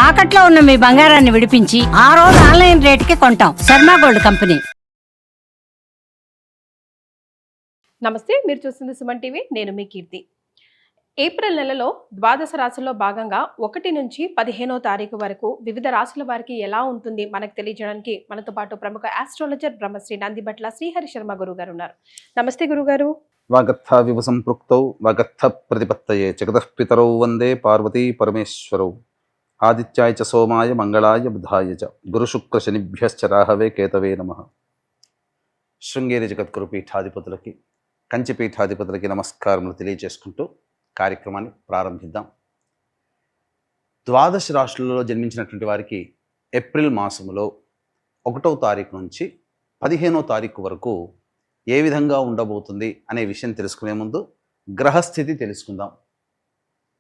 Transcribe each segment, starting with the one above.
తాకట్లో ఉన్న మీ బంగారాన్ని విడిపించి ఆ రోజు ఆన్లైన్ రేటుకి కొంటాం. Sharma gold company. నమస్తే, మీరు చూస్తుంది సుమన్ టీవీ. నేను మీ కీర్తి. ఏప్రిల్ నెలలో ద్వాదశ రాశుల్లో భాగంగా 1 నుంచి 15వ తారీఖు వరకు వివిధ రాశుల వారికి ఎలా ఉంటుంది మనకు తెలియజేయడానికి మనతో పాటు ప్రముఖ ఆస్ట్రాలజర్ బ్రహ్మశ్రీ నందిబట్ల శ్రీహరి శర్మ గురుగారు ఉన్నారు. నమస్తే గురుగారు. వాగర్థ వివ సంపృక్తౌ వాగర్థ ప్రతిపత్తయే జగతః పితరౌ వందే పార్వతీ పరమేశ్వరౌ ఆదిత్యాయ చ సోమాయ మంగళాయ బుధాయ చ గురుశుక్ర శనిభ్యశ్చ రాహవే కేతవే నమః. శృంగేరి జగద్గురు పీఠాధిపతులకి కంచి పీఠాధిపతులకి నమస్కారములు తెలియజేసుకుంటూ కార్యక్రమాన్ని ప్రారంభిద్దాం. ద్వాదశ రాశులలో జన్మించినటువంటి వారికి ఏప్రిల్ మాసములో 1వ తారీఖు నుంచి 15వ తారీఖు వరకు ఏ విధంగా ఉండబోతుంది అనే విషయం తెలుసుకునే ముందు గ్రహస్థితి తెలుసుకుందాం.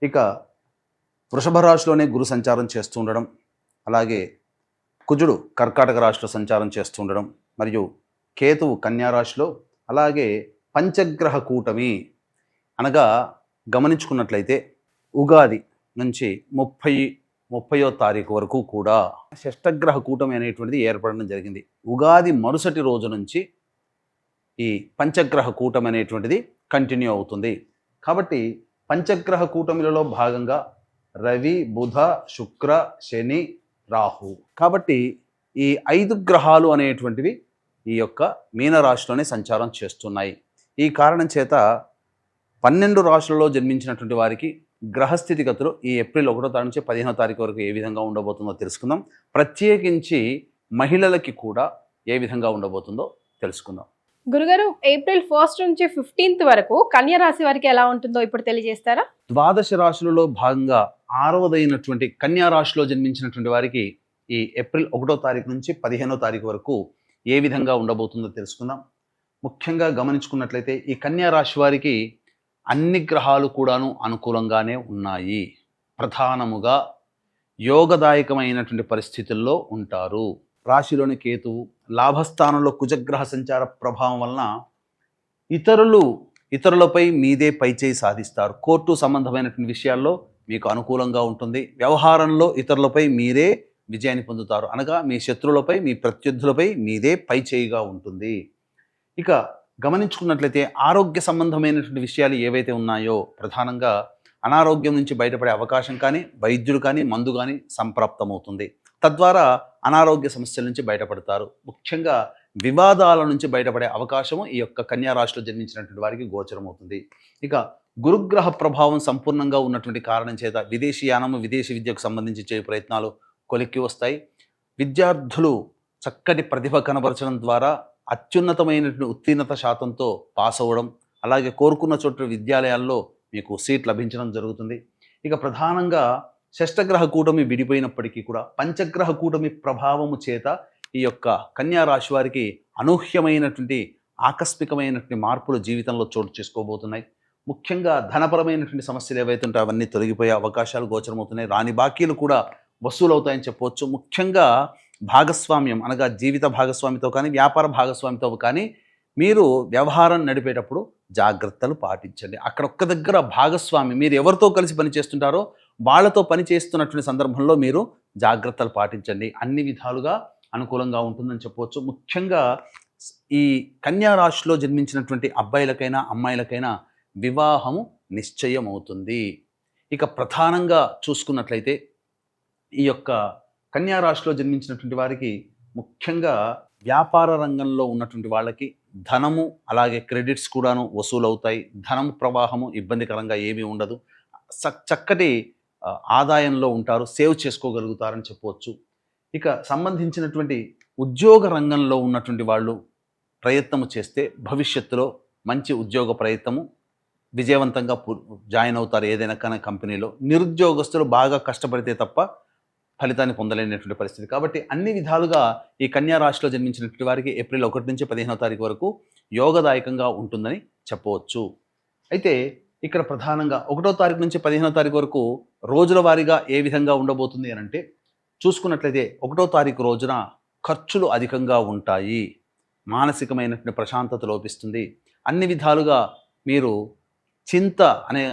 ఇక వృషభ రాశిలోనే గురు సంచారం చేస్తూ ఉండడం, అలాగే కుజుడు కర్కాటక రాశిలో సంచారం చేస్తూ ఉండడం, మరియు కేతువు కన్యా రాశిలో, అలాగే పంచగ్రహ కూటమి అనగా గమనించుకున్నట్లయితే ఉగాది నుంచి 30వ తారీఖు వరకు కూడా షష్టగ్రహ కూటమి అనేటువంటిది ఏర్పడడం జరిగింది. ఉగాది మరుసటి రోజు నుంచి ఈ పంచగ్రహ కూటమి అనేటువంటిది కంటిన్యూ అవుతుంది. కాబట్టి పంచగ్రహ కూటమిలలో భాగంగా రవి, బుధ, శుక్ర, శని, రాహు. కాబట్టి ఈ 5 గ్రహాలు అనేటువంటివి ఈ యొక్క మీనరాశిలోనే సంచారం చేస్తున్నాయి. ఈ కారణం చేత 12 రాశులలో జన్మించినటువంటి వారికి గ్రహస్థితిగతులు ఈ ఏప్రిల్ 1వ తారీఖు నుంచి 15వ తారీఖు వరకు ఏ విధంగా ఉండబోతుందో తెలుసుకుందాం. ప్రత్యేకించి మహిళలకి కూడా ఏ విధంగా ఉండబోతుందో తెలుసుకుందాం. గురుగారు, ఏప్రిల్ 1 నుంచి 15th వరకు కన్యా రాశి వారికి ఎలా ఉంటుందో ఇప్పుడు తెలియజేస్తారా? ద్వాదశ రాశులలో భాగంగా 6వదైనటువంటి కన్యా రాశిలో జన్మించినటువంటి వారికి ఈ ఏప్రిల్ 1వ తారీఖు నుంచి 15వ తారీఖు వరకు ఏ విధంగా ఉండబోతుందో తెలుసుకుందాం. ముఖ్యంగా గమనించుకున్నట్లయితే ఈ కన్యా రాశి వారికి అన్ని గ్రహాలు కూడాను అనుకూలంగానే ఉన్నాయి. ప్రధానముగా యోగదాయకమైనటువంటి పరిస్థితుల్లో ఉంటారు. రాశిలోని కేతువు లాభస్థానంలో కుజగ్రహ సంచార ప్రభావం వలన ఇతరులపై మీదే పైచేయి సాధిస్తారు. కోర్టు సంబంధమైనటువంటి విషయాల్లో మీకు అనుకూలంగా ఉంటుంది. వ్యవహారంలో ఇతరులపై మీరే విజయాన్ని పొందుతారు. అనగా మీ శత్రువులపై, మీ ప్రత్యర్థులపై మీదే పైచేయిగా ఉంటుంది. ఇక గమనించుకున్నట్లయితే ఆరోగ్య సంబంధమైనటువంటి విషయాలు ఏవైతే ఉన్నాయో, ప్రధానంగా అనారోగ్యం నుంచి బయటపడే అవకాశం కానీ, వైద్యుడు కానీ, మందు కానీ సంప్రాప్తమవుతుంది. తద్వారా అనారోగ్య సమస్యల నుంచి బయటపడతారు. ముఖ్యంగా వివాదాల నుంచి బయటపడే అవకాశము ఈ యొక్క కన్యా రాశిలో జన్మించినటువంటి వారికి గోచరమవుతుంది. ఇక గురుగ్రహ ప్రభావం సంపూర్ణంగా ఉన్నటువంటి కారణం చేత విదేశీయానము, విదేశీ విద్యకు సంబంధించి చేయ ప్రయత్నాలు కొలిక్కి వస్తాయి. విద్యార్థులు చక్కటి ప్రతిభ కనబరచడం ద్వారా అత్యున్నతమైనటువంటి ఉత్తీర్ణత శాతంతో పాస్ అవ్వడం, అలాగే కోరుకున్న చోట్ల విద్యాలయాల్లో మీకు సీట్ లభించడం జరుగుతుంది. ఇక ప్రధానంగా షష్టగ్రహ కూటమి విడిపోయినప్పటికీ కూడా పంచగ్రహ కూటమి ప్రభావము చేత ఈ యొక్క కన్యా రాశి వారికి అనూహ్యమైనటువంటి ఆకస్మికమైనటువంటి మార్పులు జీవితంలో చోటు చేసుకోబోతున్నాయి. ముఖ్యంగా ధనపరమైనటువంటి సమస్యలు ఏవైతే ఉంటాయో అవన్నీ తొలగిపోయే అవకాశాలు గోచరమవుతున్నాయి. రాని బాకీలు కూడా వసూలవుతాయని చెప్పవచ్చు. ముఖ్యంగా భాగస్వామ్యం అనగా జీవిత భాగస్వామితో కానీ, వ్యాపార భాగస్వామితో కానీ మీరు వ్యవహారం నడిపేటప్పుడు జాగ్రత్తలు పాటించండి. అక్కడ ఒక్క దగ్గర భాగస్వామి మీరు ఎవరితో కలిసి పనిచేస్తుంటారో వాళ్ళతో పనిచేస్తున్నటువంటి సందర్భంలో మీరు జాగ్రత్తలు పాటించండి. అన్ని విధాలుగా అనుకూలంగా ఉంటుందని చెప్పవచ్చు. ముఖ్యంగా ఈ కన్యా రాశిలో జన్మించినటువంటి అబ్బాయిలకైనా అమ్మాయిలకైనా వివాహము నిశ్చయం అవుతుంది. ఇక ప్రధానంగా చూసుకున్నట్లయితే ఈ యొక్క కన్యా రాశిలో జన్మించినటువంటి వారికి ముఖ్యంగా వ్యాపార రంగంలో ఉన్నటువంటి వాళ్ళకి ధనము, అలాగే క్రెడిట్స్ కూడాను వసూలవుతాయి. ధనం ప్రవాహము ఇబ్బందికరంగా ఏమీ ఉండదు. చక్కటి ఆదాయంలో ఉంటారు, సేవ్ చేసుకోగలుగుతారని చెప్పవచ్చు. ఇక సంబంధించినటువంటి ఉద్యోగ రంగంలో ఉన్నటువంటి వాళ్ళు ప్రయత్నము చేస్తే భవిష్యత్తులో మంచి ఉద్యోగ ప్రయత్నము విజయవంతంగా జాయిన్ అవుతారు ఏదైనా కానీ కంపెనీలో. నిరుద్యోగస్తులు బాగా కష్టపడితే తప్ప ఫలితాన్ని పొందలేనటువంటి పరిస్థితి. కాబట్టి అన్ని విధాలుగా ఈ కన్యా రాశిలో జన్మించినటువంటి వారికి ఏప్రిల్ 1 నుంచి 15వ తారీఖు వరకు యోగదాయకంగా ఉంటుందని చెప్పవచ్చు. అయితే ఇక్కడ ప్రధానంగా 1వ తారీఖు నుంచి 15వ తారీఖు వరకు రోజుల వారీగా ఏ విధంగా ఉండబోతుంది అని అంటే చూసుకున్నట్లయితే 1వ తారీఖు రోజున ఖర్చులు అధికంగా ఉంటాయి. మానసికమైనటువంటి ప్రశాంతత లోపిస్తుంది. అన్ని విధాలుగా మీరు చింత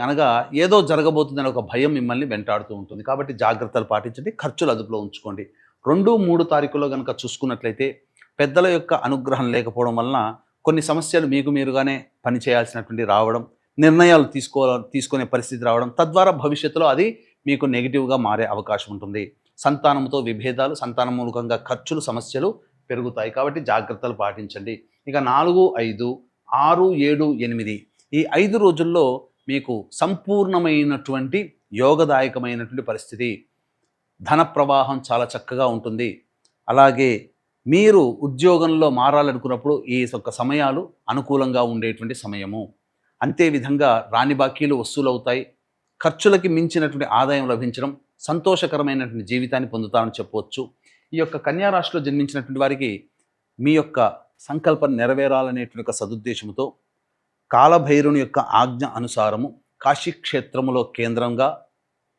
అనగా ఏదో జరగబోతుందనే ఒక భయం మిమ్మల్ని వెంటాడుతూ ఉంటుంది. కాబట్టి జాగ్రత్తలు పాటించండి, ఖర్చులు అదుపులో ఉంచుకోండి. 2, 3 తారీఖుల్లో కనుక చూసుకున్నట్లయితే పెద్దల యొక్క అనుగ్రహం లేకపోవడం వలన కొన్ని సమస్యలు మీకు మీరుగానే పని చేయాల్సినటువంటి రావడం, నిర్ణయాలు తీసుకునే పరిస్థితి రావడం, తద్వారా భవిష్యత్తులో అది మీకు నెగిటివ్గా మారే అవకాశం ఉంటుంది. సంతానంతో విభేదాలు, సంతానం మూలకంగా ఖర్చులు, సమస్యలు పెరుగుతాయి. కాబట్టి జాగ్రత్తలు పాటించండి. ఇక 4, 5, 6, 7, 8 ఈ 5 రోజుల్లో మీకు సంపూర్ణమైనటువంటి యోగదాయకమైనటువంటి పరిస్థితి. ధన ప్రవాహం చాలా చక్కగా ఉంటుంది. అలాగే మీరు ఉద్యోగంలో మారాలనుకున్నప్పుడు ఈ యొక్క సమయాలు అనుకూలంగా ఉండేటువంటి సమయము. అంతేవిధంగా రాని బాకీలు వసూలవుతాయి. ఖర్చులకి మించినటువంటి ఆదాయం లభించడం, సంతోషకరమైనటువంటి జీవితాన్ని పొందుతారని చెప్పవచ్చు. ఈ యొక్క కన్యా రాశిలో జన్మించినటువంటి వారికి మీ యొక్క సంకల్పం నెరవేరాలనేటువంటి ఒక సదుద్దేశంతో కాలభైరుని యొక్క ఆజ్ఞ అనుసారము కాశీ క్షేత్రములో కేంద్రంగా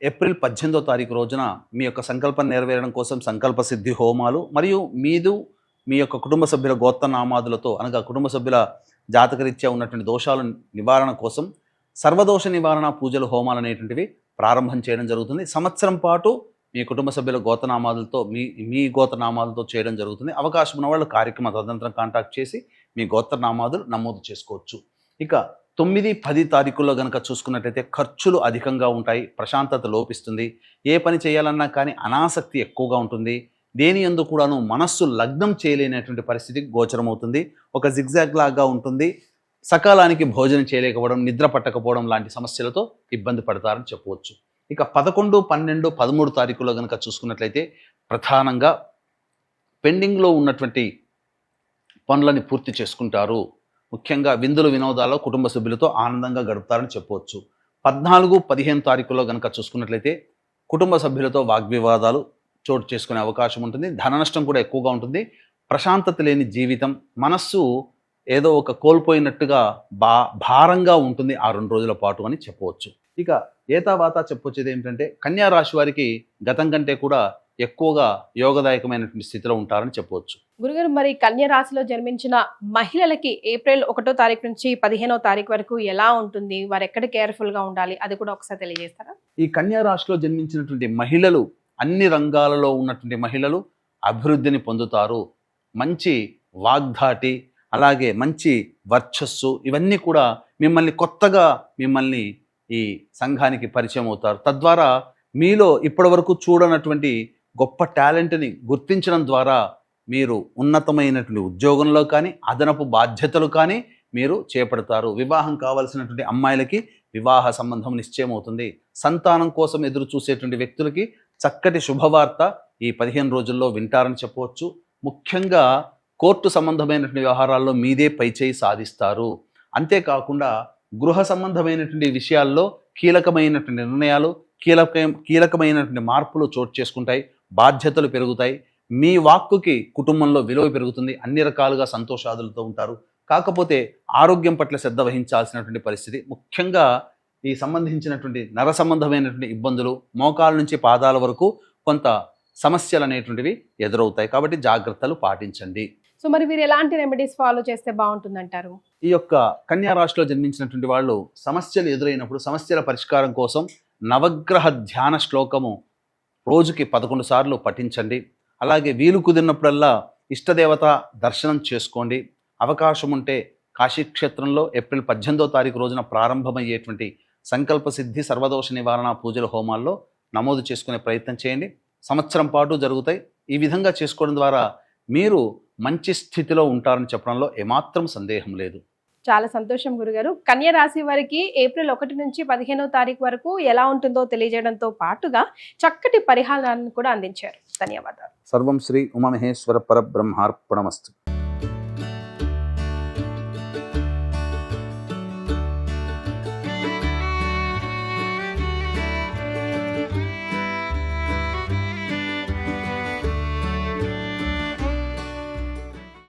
ఏప్రిల్ 18వ తారీఖు రోజున మీ యొక్క సంకల్పం నెరవేరడం కోసం సంకల్ప సిద్ధి హోమాలు మరియు మీ యొక్క కుటుంబ సభ్యుల గోత్రనామాదులతో అనగా కుటుంబ సభ్యుల జాతకరీత్యా ఉన్నటువంటి దోషాల నివారణ కోసం సర్వదోష నివారణ పూజలు, హోమాలు అనేటువంటివి ప్రారంభం చేయడం జరుగుతుంది. సంవత్సరం పాటు మీ కుటుంబ సభ్యుల గోత్రనామాలతో మీ గోత్రనామాలతో చేయడం జరుగుతుంది. అవకాశం ఉన్న వాళ్ళు కార్యక్రమ తదనంతరం కాంటాక్ట్ చేసి మీ గోత్రనామాదులు నమోదు చేసుకోవచ్చు. ఇక 9, 10 తారీఖుల్లో కనుక చూసుకున్నట్లయితే ఖర్చులు అధికంగా ఉంటాయి, ప్రశాంతత లోపిస్తుంది. ఏ పని చేయాలన్నా కానీ అనాసక్తి ఎక్కువగా ఉంటుంది. దేని యందు కూడాను మనస్సు లగ్నం చేయలేనటువంటి పరిస్థితి గోచరమవుతుంది. ఒక జిగ్జాగ్ లాగా ఉంటుంది. సకాలానికి భోజనం చేయలేకపోవడం, నిద్ర పట్టకపోవడం లాంటి సమస్యలతో ఇబ్బంది పడతారని చెప్పవచ్చు. ఇక 11, 12, 13 తారీఖుల్లో కనుక చూసుకున్నట్లయితే ప్రధానంగా పెండింగ్లో ఉన్నటువంటి పనులని పూర్తి చేసుకుంటారు. ముఖ్యంగా విందులు వినోదాల్లో కుటుంబ సభ్యులతో ఆనందంగా గడుపుతారని చెప్పవచ్చు. 14, 15 తారీఖుల్లో కనుక చూసుకున్నట్లయితే కుటుంబ సభ్యులతో వాగ్వివాదాలు చోటు చేసుకునే అవకాశం ఉంటుంది. ధన నష్టం కూడా ఎక్కువగా ఉంటుంది. ప్రశాంతత లేని జీవితం, మనస్సు ఏదో ఒక కోల్పోయినట్టుగా భారంగా ఉంటుంది ఆ 2 రోజుల పాటు అని చెప్పవచ్చు. ఇక ఏతావాత చెప్పొచ్చేది ఏమిటంటే కన్యా రాశి వారికి గతం కంటే కూడా ఎక్కువగా యోగదాయకమైనటువంటి స్థితిలో ఉంటారని చెప్పవచ్చు. గురుగారు, మరి కన్యా రాశిలో జన్మించిన మహిళలకి ఏప్రిల్ 1వ తారీఖు నుంచి 15వ తారీఖు వరకు ఎలా ఉంటుంది? వారు ఎక్కడ కేర్ఫుల్ గా ఉండాలి? అది కూడా ఒకసారి తెలియజేస్తారా? ఈ కన్యా రాశిలో జన్మించినటువంటి మహిళలు, అన్ని రంగాలలో ఉన్నటువంటి మహిళలు అభివృద్ధిని పొందుతారు. మంచి వాగ్ధాటి, అలాగే మంచి వర్చస్సు, ఇవన్నీ కూడా మిమ్మల్ని ఈ సంఘానికి పరిచయం అవుతారు. తద్వారా మీలో ఇప్పటివరకు చూడనటువంటి గొప్ప టాలెంట్ని గుర్తించడం ద్వారా మీరు ఉన్నతమైనటువంటి ఉద్యోగంలో కానీ అదనపు బాధ్యతలు కానీ మీరు చేపడతారు. వివాహం కావాల్సినటువంటి అమ్మాయిలకి వివాహ సంబంధం నిశ్చయం అవుతుంది. సంతానం కోసం ఎదురు చూసేటువంటి వ్యక్తులకి చక్కటి శుభవార్త ఈ 15 రోజుల్లో వింటారని చెప్పవచ్చు. ముఖ్యంగా కోర్టు సంబంధమైనటువంటి వ్యవహారాల్లో మీదే పైచేయి సాధిస్తారు. అంతేకాకుండా గృహ సంబంధమైనటువంటి విషయాల్లో కీలకమైనటువంటి నిర్ణయాలు, కీలకమైనటువంటి మార్పులు చోటు చేసుకుంటాయి. బాధ్యతలు పెరుగుతాయి. మీ వాక్కుకి కుటుంబంలో విలువ పెరుగుతుంది. అన్ని రకాలుగా సంతోషాదులతో ఉంటారు. కాకపోతే ఆరోగ్యం పట్ల శ్రద్ధ వహించాల్సినటువంటి పరిస్థితి, ముఖ్యంగా ఈ సంబంధించినటువంటి నర సంబంధమైనటువంటి ఇబ్బందులు, మోకాల నుంచి పాదాల వరకు కొంత సమస్యలు అనేటువంటివి ఎదురవుతాయి. కాబట్టి జాగ్రత్తలు పాటించండి. సో మరి వీరు ఎలాంటి రెమెడీస్ ఫాలో చేస్తే బాగుంటుందంటారు? ఈ యొక్క కన్యా రాశిలో జన్మించినటువంటి వాళ్ళు సమస్యలు ఎదురైనప్పుడు సమస్యల పరిష్కారం కోసం నవగ్రహ ధ్యాన శ్లోకము రోజుకి 11 సార్లు పఠించండి. అలాగే వీలు కుదిరినప్పుడల్లా ఇష్టదేవత దర్శనం చేసుకోండి. అవకాశం ఉంటే కాశీక్షేత్రంలో ఏప్రిల్ 18వ తారీఖు రోజున ప్రారంభమయ్యేటువంటి సంకల్ప సిద్ధి, సర్వదోష నివారణ పూజల హోమాల్లో నమోదు చేసుకునే ప్రయత్నం చేయండి. సంవత్సరం పాటు జరుగుతాయి. ఈ విధంగా చేసుకోవడం ద్వారా మీరు మంచి స్థితిలో ఉంటారని చెప్పడంలో ఏమాత్రం సందేహం లేదు. చాలా సంతోషం గురుగారు. కన్యా రాశి వారికి ఏప్రిల్ 1 నుంచి 15వ తారీఖు వరకు ఎలా ఉంటుందో తెలియజేయడంతో పాటుగా చక్కటి పరిహారాలను కూడా అందించారు. ధన్యవాదాలు. సర్వం శ్రీ ఉమామహేశ్వర పరబ్రహ్మార్పణమస్తు.